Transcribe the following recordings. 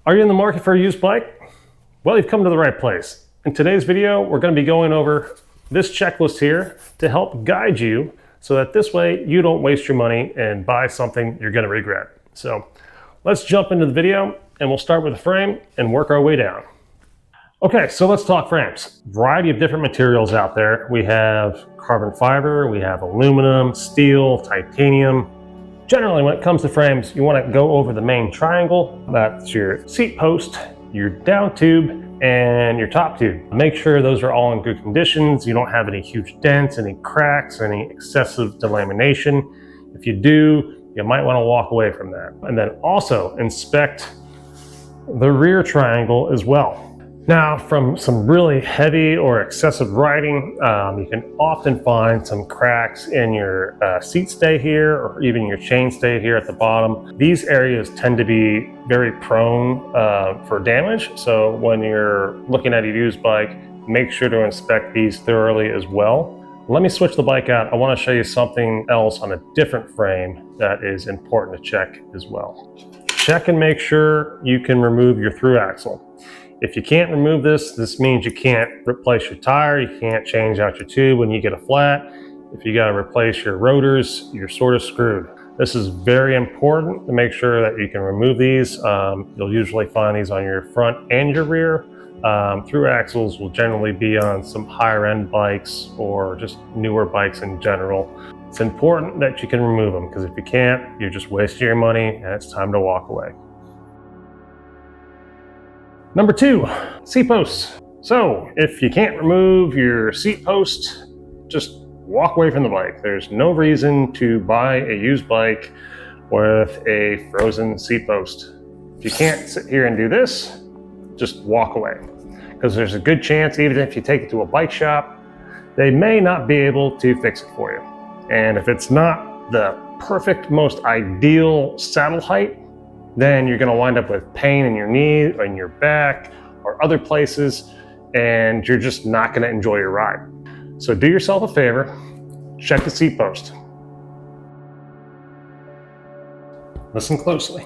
Are you in the market for a used bike? Well, you've come to the right place. In today's video, we're going to be going over this checklist here to help guide you so that this way you don't waste your money and buy something you're going to regret. So let's jump into the video and we'll start with the frame and work our way down. Okay, so let's talk frames. Variety of different materials out there. We have carbon fiber, we have aluminum, steel, titanium. Generally, when it comes to frames, you want to go over the main triangle. That's your seat post, your down tube, and your top tube. Make sure those are all in good conditions. You don't have any huge dents, any cracks, any excessive delamination. If you do, you might want to walk away from that. And then also inspect the rear triangle as well. Now, from some really heavy or excessive riding, you can often find some cracks in your seat stay here, or even your chain stay here at the bottom. These areas tend to be very prone for damage. So when you're looking at a used bike, make sure to inspect these thoroughly as well. Let me switch the bike out. I want to show you something else on a different frame that is important to check as well. Check and make sure you can remove your through axle. If you can't remove this means you can't replace your tire, you can't change out your tube when you get a flat. If you got to replace your rotors, you're sort of screwed. This is very important to make sure that you can remove these. You'll usually find these on your front and your rear. Through axles will generally be on some higher end bikes or just newer bikes in general. It's important that you can remove them, because if you can't, you're just wasting your money and it's time to walk away. Number 2, seat posts. So if you can't remove your seat post, just walk away from the bike. There's no reason to buy a used bike with a frozen seat post. If you can't sit here and do this, just walk away. Because there's a good chance, even if you take it to a bike shop, they may not be able to fix it for you. And if it's not the perfect, most ideal saddle height, then you're going to wind up with pain in your knee or in your back or other places, and you're just not going to enjoy your ride. So do yourself a favor, check the seat post. Listen closely.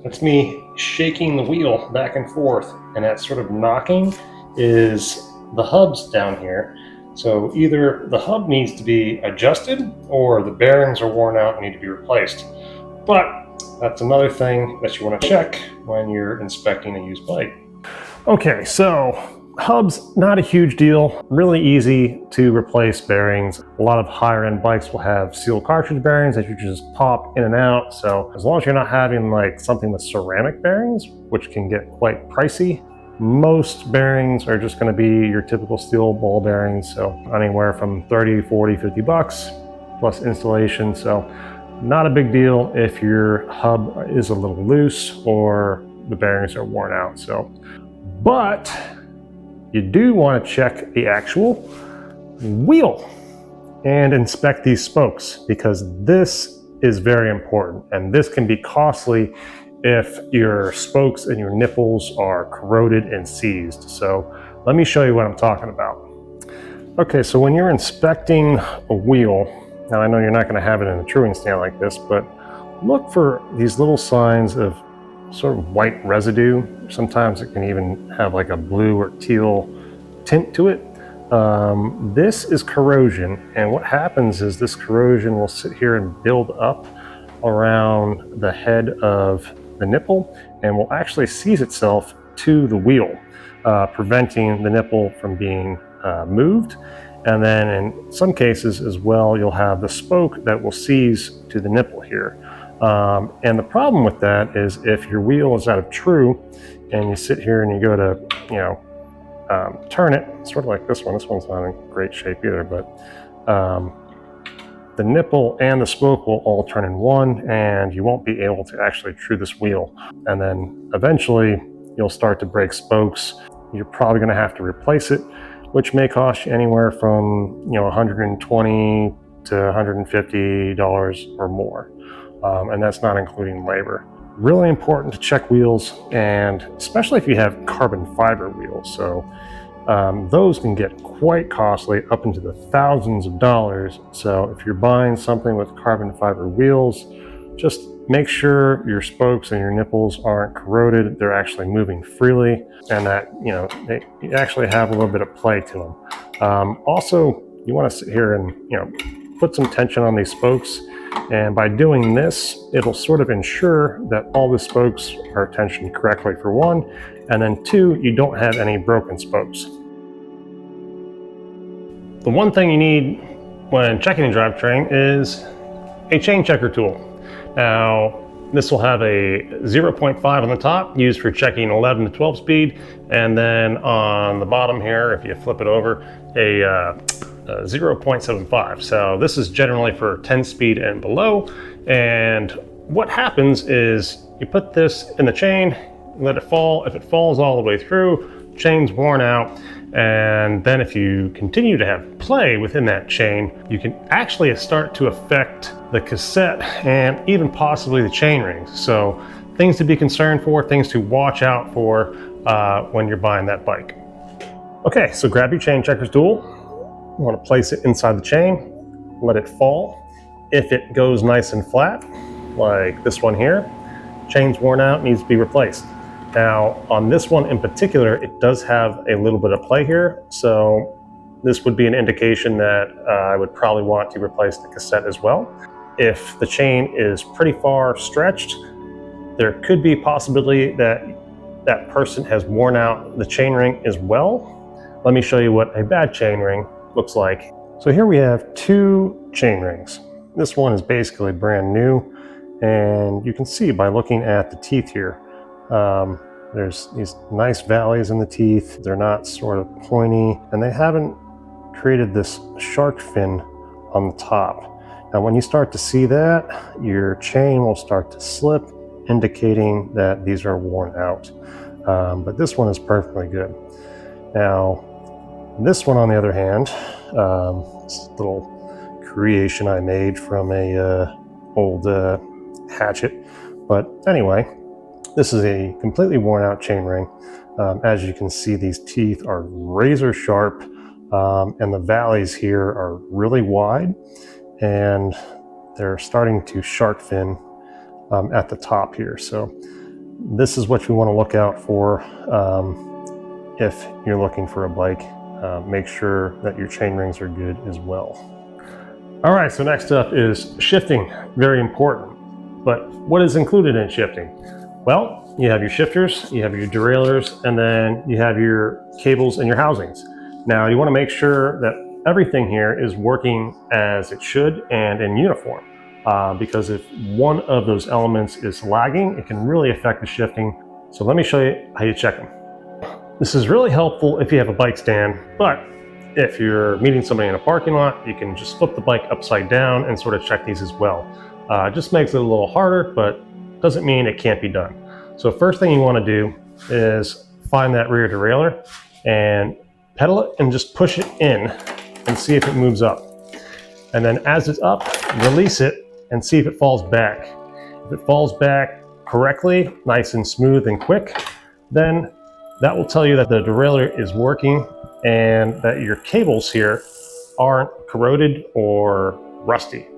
That's me shaking the wheel back and forth, and that sort of knocking is the hubs down here. So either the hub needs to be adjusted or the bearings are worn out and need to be replaced. But that's another thing that you want to check when you're inspecting a used bike. Okay, so hubs, not a huge deal. Really easy to replace bearings. A lot of higher end bikes will have sealed cartridge bearings that you just pop in and out. So as long as you're not having like something with ceramic bearings, which can get quite pricey, most bearings are just going to be your typical steel ball bearings, so anywhere from 30, 40, 50 bucks plus installation. So not a big deal if your hub is a little loose or the bearings are worn out. So, but you do want to check the actual wheel and inspect these spokes, because this is very important and this can be costly if your spokes and your nipples are corroded and seized. So let me show you what I'm talking about. Okay, so when you're inspecting a wheel, now I know you're not going to have it in a truing stand like this, but look for these little signs of sort of white residue. Sometimes it can even have like a blue or teal tint to it. This is corrosion, and what happens is this corrosion will sit here and build up around the head of the nipple and will actually seize itself to the wheel, preventing the nipple from being moved. And then in some cases as well, you'll have the spoke that will seize to the nipple here. And the problem with that is if your wheel is out of true and you sit here and you go to, turn it, sort of like this one. This one's not in great shape either, but the nipple and the spoke will all turn in one, and you won't be able to actually true this wheel. And then eventually you'll start to break spokes. You're probably going to have to replace it, which may cost you anywhere from $120 to $150 or more. And that's not including labor. Really important to check wheels, and especially if you have carbon fiber wheels. So those can get quite costly, up into the thousands of dollars. So if you're buying something with carbon fiber wheels, just make sure your spokes and your nipples aren't corroded, they're actually moving freely, and that, you know, they actually have a little bit of play to them. Also, you want to sit here and, you know, put some tension on these spokes, and by doing this, it'll sort of ensure that all the spokes are tensioned correctly, for one, and then two, you don't have any broken spokes. The one thing you need when checking a drivetrain is a chain checker tool. Now, this will have a 0.5 on the top, used for checking 11 to 12 speed, and then on the bottom here, if you flip it over, a 0.75. So this is generally for 10 speed and below. And what happens is you put this in the chain, let it fall. If it falls all the way through, chain's worn out. And then if you continue to have play within that chain, you can actually start to affect the cassette and even possibly the chain rings. So things to be concerned for, things to watch out for when you're buying that bike. Okay, so grab your chain checkers tool. You want to place it inside the chain, let it fall. If it goes nice and flat, like this one here, chain's worn out, needs to be replaced. Now, on this one in particular, it does have a little bit of play here, so this would be an indication that I would probably want to replace the cassette as well. If the chain is pretty far stretched, there could be a possibility that that person has worn out the chain ring as well. Let me show you what a bad chain ring looks like. So here we have two chain rings. This one is basically brand new, and you can see by looking at the teeth here, there's these nice valleys in the teeth. They're not sort of pointy, and they haven't created this shark fin on the top. Now, when you start to see that, your chain will start to slip, indicating that these are worn out. But this one is perfectly good. Now, this one, on the other hand, this little creation I made from a old hatchet. But anyway, this is a completely worn out chain ring. As you can see, these teeth are razor sharp, and the valleys here are really wide, and they're starting to shark fin at the top here. So this is what you want to look out for if you're looking for a bike. Make sure that your chain rings are good as well. All right, so next up is shifting, very important. But what is included in shifting? Well, you have your shifters, you have your derailleurs, and then you have your cables and your housings. Now, you want to make sure that everything here is working as it should and in uniform, because if one of those elements is lagging, it can really affect the shifting. So let me show you how you check them. This is really helpful if you have a bike stand, but if you're meeting somebody in a parking lot, you can just flip the bike upside down and sort of check these as well. It just makes it a little harder, but doesn't mean it can't be done. So first thing you want to do is find that rear derailleur and pedal it and just push it in and see if it moves up. And then as it's up, release it and see if it falls back. If it falls back correctly, nice and smooth and quick, then that will tell you that the derailleur is working and that your cables here aren't corroded or rusty.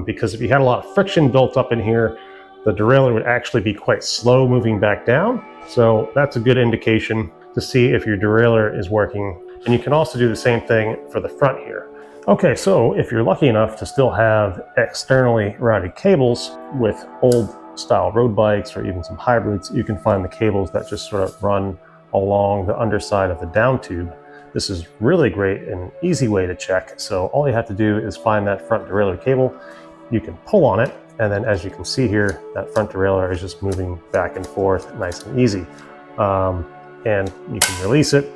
Because if you had a lot of friction built up in here, the derailleur would actually be quite slow moving back down. So that's a good indication to see if your derailleur is working. And you can also do the same thing for the front here. Okay, so if you're lucky enough to still have externally routed cables with old style road bikes or even some hybrids, you can find the cables that just sort of run along the underside of the down tube. This is really great and an easy way to check. So all you have to do is find that front derailleur cable. You can pull on it, and then as you can see here, that front derailleur is just moving back and forth nice and easy. And you can release it.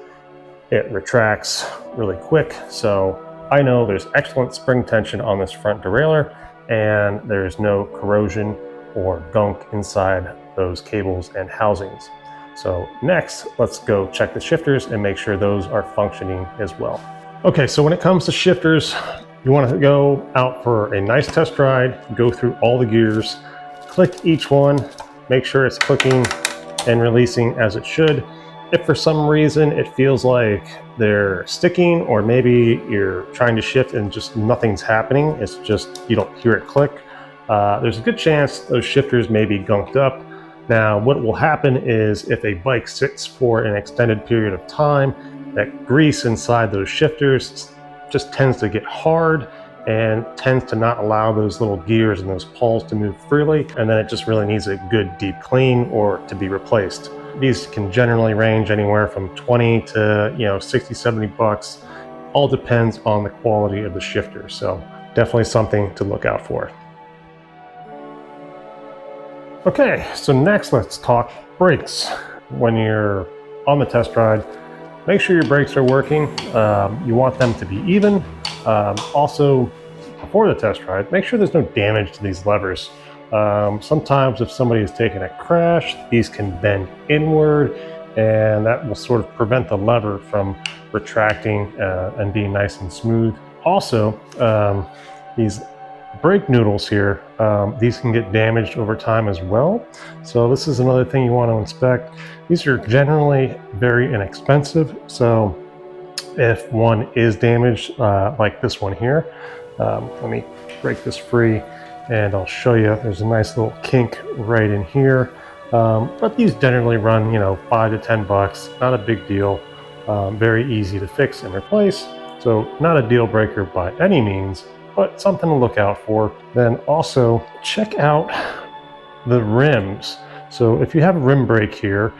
It retracts really quick. So I know there's excellent spring tension on this front derailleur, and there's no corrosion or gunk inside those cables and housings. So next, let's go check the shifters and make sure those are functioning as well. Okay, so when it comes to shifters, you want to go out for a nice test ride, go through all the gears, click each one, make sure it's clicking and releasing as it should. If for some reason it feels like they're sticking, or maybe you're trying to shift and just nothing's happening, it's just you don't hear it click, there's a good chance those shifters may be gunked up. Now, what will happen is if a bike sits for an extended period of time, that grease inside those shifters just tends to get hard and tends to not allow those little gears and those pawls to move freely, and then it just really needs a good deep clean or to be replaced. These can generally range anywhere from 20 to 60, 70 bucks. All depends on the quality of the shifter, so definitely something to look out for. Okay, so next let's talk brakes. When you're on the test ride, make sure your brakes are working. You want them to be even. Also, before the test ride, make sure there's no damage to these levers. Sometimes if somebody has taken a crash, these can bend inward, and that will sort of prevent the lever from retracting and being nice and smooth. Also, these brake noodles here, these can get damaged over time as well. So this is another thing you want to inspect. These are generally very inexpensive. So if one is damaged, like this one here, let me break this free and I'll show you. There's a nice little kink right in here. But these generally run, 5 to 10 bucks, not a big deal. Very easy to fix and replace. So not a deal breaker by any means, but something to look out for. Then also check out the rims. So if you have a rim brake here,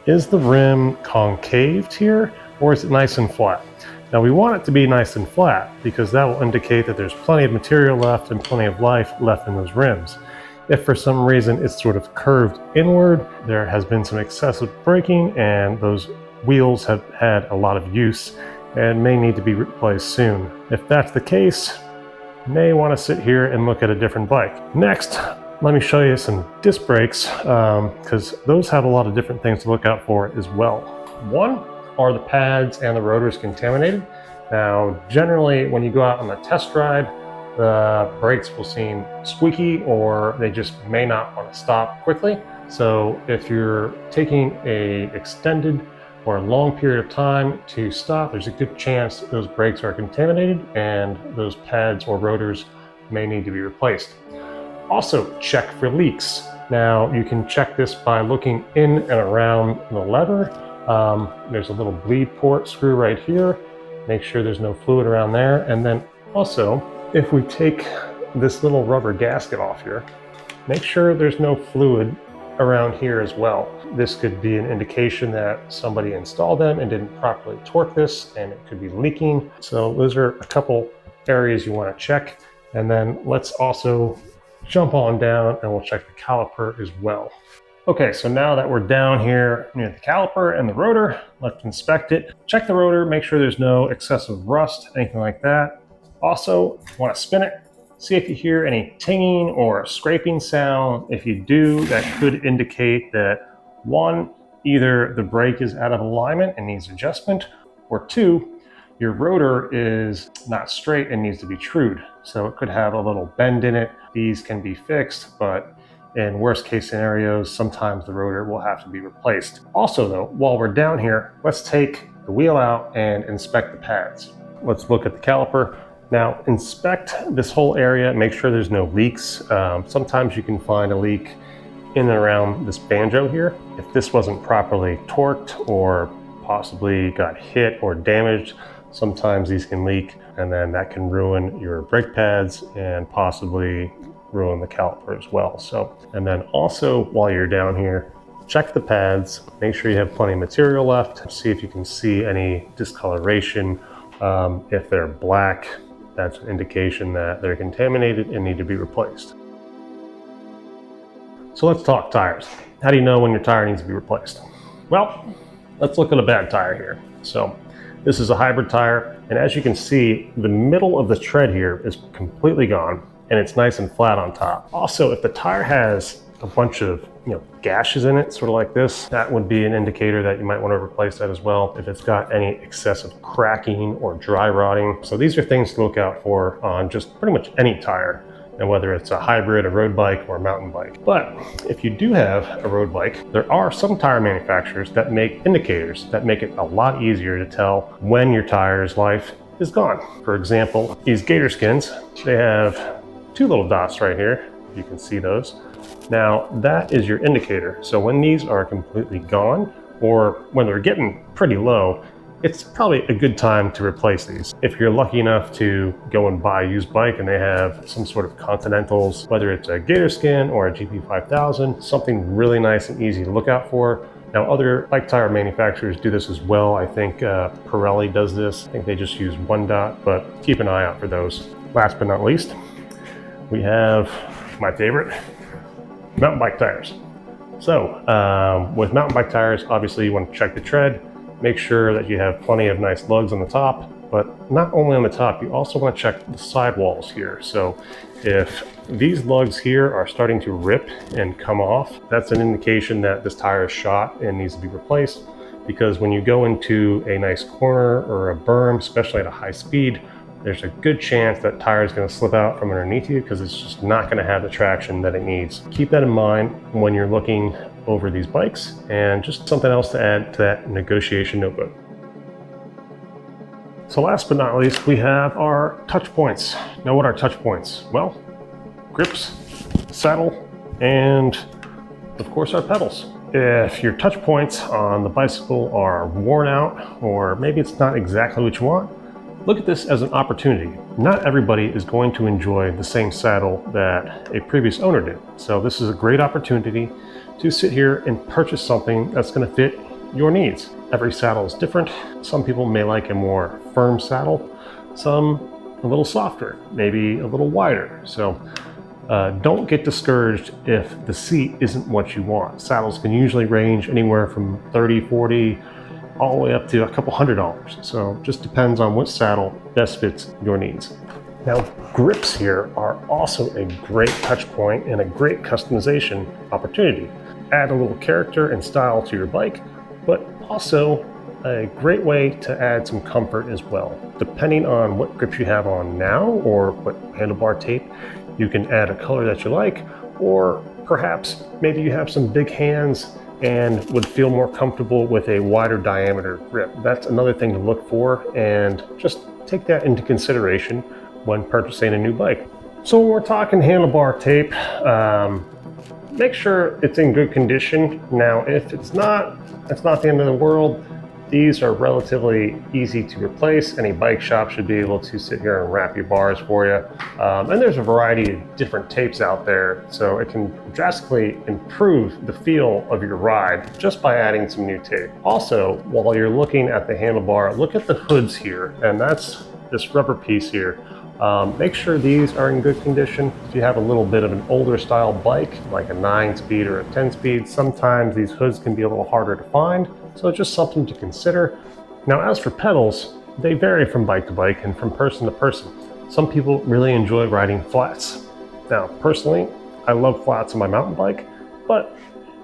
is the rim concaved here or is it nice and flat? Now we want it to be nice and flat because that will indicate that there's plenty of material left and plenty of life left in those rims. If for some reason it's sort of curved inward, there has been some excessive braking and those wheels have had a lot of use and may need to be replaced soon. If that's the case, you may want to sit here and look at a different bike. Next, let me show you some disc brakes because those have a lot of different things to look out for as well. One, are the pads and the rotors contaminated? Now, generally when you go out on a test ride, the brakes will seem squeaky or they just may not want to stop quickly. So if you're taking a extended or a long period of time to stop, there's a good chance that those brakes are contaminated and those pads or rotors may need to be replaced. Also, check for leaks. Now, you can check this by looking in and around the lever. There's a little bleed port screw right here. Make sure there's no fluid around there. And then also, if we take this little rubber gasket off here, make sure there's no fluid around here as well. This could be an indication that somebody installed them and didn't properly torque this and it could be leaking. So those are a couple areas you want to check. And then let's also jump on down and we'll check the caliper as well. Okay, so now that we're down here near the caliper and the rotor, let's inspect it. Check the rotor, make sure there's no excessive rust, anything like that. Also, want to spin it. See if you hear any tinging or scraping sound. If you do, that could indicate that one, either the brake is out of alignment and needs adjustment, or two, your rotor is not straight and needs to be trued. So it could have a little bend in it. These can be fixed, but in worst case scenarios, sometimes the rotor will have to be replaced. Also though, while we're down here, let's take the wheel out and inspect the pads. Let's look at the caliper. Now inspect this whole area, make sure there's no leaks. Sometimes you can find a leak in and around this banjo here. If this wasn't properly torqued or possibly got hit or damaged, sometimes these can leak and then that can ruin your brake pads and possibly ruin the caliper as well. So, and then also while you're down here, check the pads, make sure you have plenty of material left, see if you can see any discoloration. If they're black, that's an indication that they're contaminated and need to be replaced. So let's talk tires. How do you know when your tire needs to be replaced? Well, let's look at a bad tire here. So this is a hybrid tire, and as you can see, the middle of the tread here is completely gone, and it's nice and flat on top. Also, if the tire has a bunch of gashes in it, sort of like this, that would be an indicator that you might want to replace that as well if it's got any excessive cracking or dry rotting. So these are things to look out for on just pretty much any tire, and whether it's a hybrid, a road bike, or a mountain bike. But if you do have a road bike, there are some tire manufacturers that make indicators that make it a lot easier to tell when your tire's life is gone. For example, these gator skins, they have two little dots right here. You can see those. Now that is your indicator. So when these are completely gone, or when they're getting pretty low, it's probably a good time to replace these. If you're lucky enough to go and buy a used bike and they have some sort of Continentals, whether it's a Gator Skin or a GP5000, something really nice and easy to look out for. Now other bike tire manufacturers do this as well. I think Pirelli does this. I think they just use one dot, but keep an eye out for those. Last but not least, we have my favorite, mountain bike tires. So with mountain bike tires, obviously you want to check the tread, make sure that you have plenty of nice lugs on the top, but not only on the top, you also want to check the sidewalls here. So if these lugs here are starting to rip and come off, that's an indication that this tire is shot and needs to be replaced, because when you go into a nice corner or a berm, especially at a high speed, there's a good chance that tire is going to slip out from underneath you because it's just not going to have the traction that it needs. Keep that in mind when you're looking over these bikes, and just something else to add to that negotiation notebook. So last but not least, we have our touch points. Now what are touch points? Well, grips, saddle, and of course our pedals. If your touch points on the bicycle are worn out, or maybe it's not exactly what you want, look at this as an opportunity. Not everybody is going to enjoy the same saddle that a previous owner did. So this is a great opportunity to sit here and purchase something that's going to fit your needs. Every saddle is different. Some people may like a more firm saddle, some a little softer, maybe a little wider. So don't get discouraged if the seat isn't what you want. Saddles can usually range anywhere from 30, 40, all the way up to a couple $100. So just depends on what saddle best fits your needs. Now grips here are also a great touch point and a great customization opportunity. Add a little character and style to your bike, but also a great way to add some comfort as well. Depending on what grips you have on now or what handlebar tape, you can add a color that you like, or perhaps maybe you have some big hands and would feel more comfortable with a wider diameter grip. That's another thing to look for, and just take that into consideration when purchasing a new bike. So when we're talking handlebar tape, make sure it's in good condition. Now, if it's not the end of the world. These are relatively easy to replace. Any bike shop should be able to sit here and wrap your bars for you. And there's a variety of different tapes out there, so it can drastically improve the feel of your ride just by adding some new tape. Also, while you're looking at the handlebar, look at the hoods here, and that's this rubber piece here. Make sure these are in good condition. If you have a little bit of an older style bike, like a 9-speed or a 10-speed, sometimes these hoods can be a little harder to find, so it's just something to consider. Now, as for pedals, they vary from bike to bike and from person to person. Some people really enjoy riding flats. Now, personally, I love flats on my mountain bike, but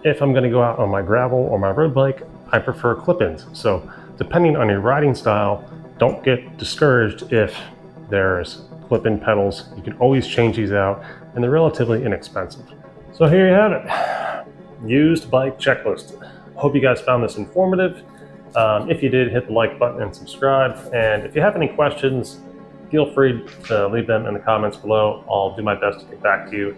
if I'm going to go out on my gravel or my road bike, I prefer clip-ins. So depending on your riding style, don't get discouraged if there's clip-in pedals. You can always change these out, and they're relatively inexpensive. So here you have it, used bike checklist. Hope you guys found this informative. If you did, hit the like button and subscribe. And if you have any questions, feel free to leave them in the comments below. I'll do my best to get back to you.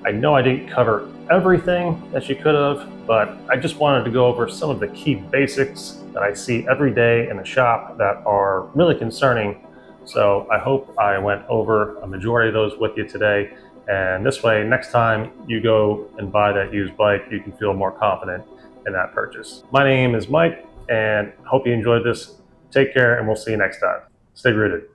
I know I didn't cover everything that you could have, but I just wanted to go over some of the key basics that I see every day in the shop that are really concerning. So I hope I went over a majority of those with you today. And this way, next time you go and buy that used bike, you can feel more confident in that purchase. My name is Mike, and hope you enjoyed this. Take care, and we'll see you next time. Stay rooted.